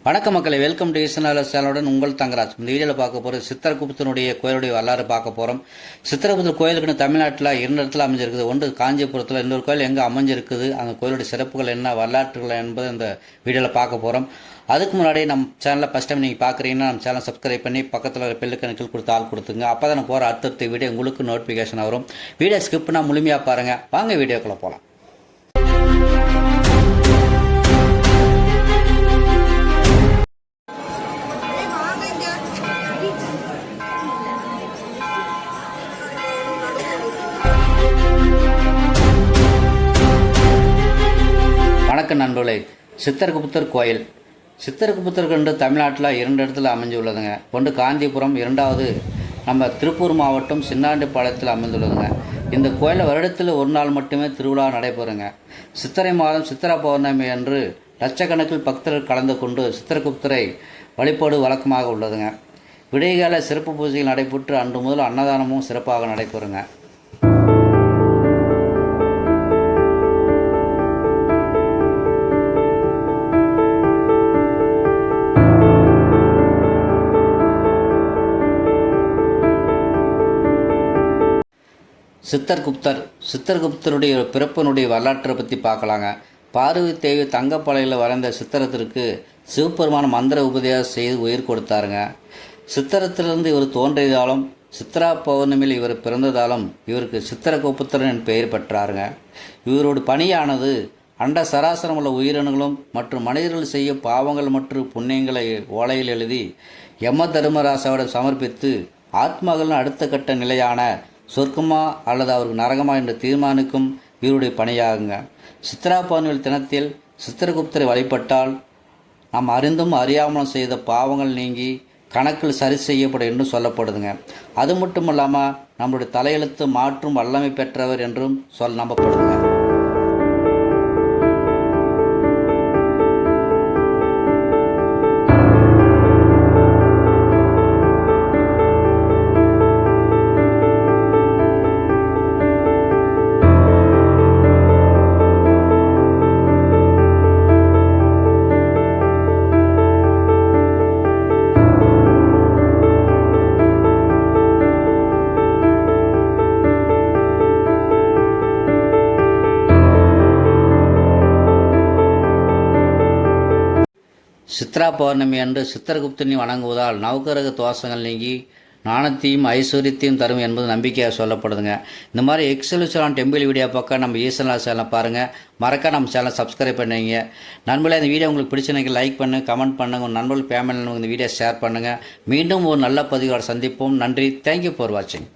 வணக்க மக்களை, welcome to சேனலுடன் உங்கள் தங்கராஜ். இந்த வீடியோவில் பார்க்க போகிறோம் சித்திரகுப்தனுடைய கோயிலுடைய வரலாறு பார்க்க போகிறோம். சித்திரகுப்தர் கோயிலுக்குன்னு தமிழ்நாட்டில் 2 இடத்துல அமைஞ்சிருக்குது. ஒன்று காஞ்சிபுரத்தில், இன்னொரு கோயில் எங்கே அமைஞ்சிருக்குது, அந்த கோயிலுடைய சிறப்புகள் என்ன, வரலாற்றுகள் என்பது இந்த வீடியோவில் பார்க்க போகிறோம். அதுக்கு முன்னாடி நம்ம சேனலில் ஃபஸ்ட் டைம் நீங்கள் பார்க்குறீங்கன்னா நம்ம சேனல் சப்ஸ்கிரைப் பண்ணி பக்கத்தில் பெல்லுக்கு கிளிக் கொடுத்து ஆள் கொடுத்துங்க. அப்போ தான் போகிற அடுத்தடுத்த வீடியோ உங்களுக்கு நோட்டிஃபிகேஷன் வரும். வீடியோ ஸ்கிப் பண்ணால் முழுமையாக பாருங்கள். வாங்க வீடியோக்குள்ளே போகலாம். வணக்கம் நண்பர்களே. சித்திரகுப்தர் கோயில். சித்திரகுப்தர் என்று தமிழ்நாட்டில் 2 இடத்துல அமைஞ்சுள்ளதுங்க. ஒன்று காஞ்சிபுரம், இரண்டாவது நம்ம திருப்பூர் மாவட்டம் சின்னாண்டிப்பாளையத்தில் அமைந்துள்ளதுங்க. இந்த கோயிலில் வருடத்தில் ஒரு நாள் மட்டுமே திருவிழா நடைபெறுங்க. சித்திரை மாதம் சித்திரா பௌர்ணமி அன்று லட்சக்கணக்கில் பக்தர்கள் கலந்து கொண்டு சித்திரகுப்தரை வழிபாடு வழக்கமாக உள்ளதுங்க. விடியகால சிறப்பு பூஜைகள் நடைபெற்று அன்று முதல் அன்னதானமும் சிறப்பாக நடைபெறுங்க. சித்திரகுப்தருடைய பிறப்பினுடைய வரலாற்றை பற்றி பார்க்கலாங்க. பார்வதி தேவி தங்கப்பலையில் வரைந்த சித்திரத்திற்கு சிவபெருமான மந்திர உபதேசம் செய்து உயிர் கொடுத்தாருங்க. சித்திரத்திலிருந்து இவர் தோன்றியதாலும் சித்ரா பௌர்ணமியில் இவர் பிறந்ததாலும் இவருக்கு சித்திரகுப்தரன் பெயர் பெற்றாருங்க. இவரோட பணியானது அண்ட சராசரம் உள்ள உயிரினங்களும் மற்றும் மனிதர்கள் செய்ய பாவங்கள் மற்றும் புண்ணியங்களை ஓலையில் எழுதி யம தர்மராசாவிடம் சமர்ப்பித்து ஆத்மாக்களின் அடுத்த கட்ட நிலையான சொர்க்கமா அல்லது அவருக்கு நரகமா என்று தீர்மானிக்கும் இவருடைய பணியாகுங்க. சித்ரா பௌர்ணமி தினத்தில் சித்திரகுப்தரை வழிபட்டால் நாம் அறிந்தும் அறியாமலும் செய்த பாவங்கள் நீங்கி கணக்கில் சரி செய்யப்படும் என்று சொல்லப்படுதுங்க. அது மட்டும் இல்லாமல் நம்மளுடைய தலையெழுத்து மாற்றும் வல்லமை பெற்றவர் என்றும் நம்பப்படுதுங்க. சித்ரா பௌர்ணமி அன்று சித்திரகுப்தனை வணங்குவதால் நவகிரக தோஷங்கள் நீங்கி ஞானத்தையும் ஐஸ்வர்யத்தையும் தரும் என்பது நம்பிக்கையாக சொல்லப்படுதுங்க. இந்த மாதிரி எக்ஸலூஷன் டெம்பிள் வீடியோ பக்கம் நம்ம ஈசன்லா சேனலை பாருங்கள். மறக்க நம்ம சேனலை சப்ஸ்கிரைப் பண்ணுவீங்க. நண்பர்களே, இந்த வீடியோ உங்களுக்கு பிடிச்சிருந்தா லைக் பண்ணுங்கள், கமெண்ட் பண்ணுங்கள். உங்கள் நண்பர்கள் ஃபேமிலியில் இந்த வீடியோ ஷேர் பண்ணுங்கள். மீண்டும் ஒரு நல்ல பதிவோடு சந்திப்போம். நன்றி. தேங்க்யூ ஃபார் வாட்சிங்.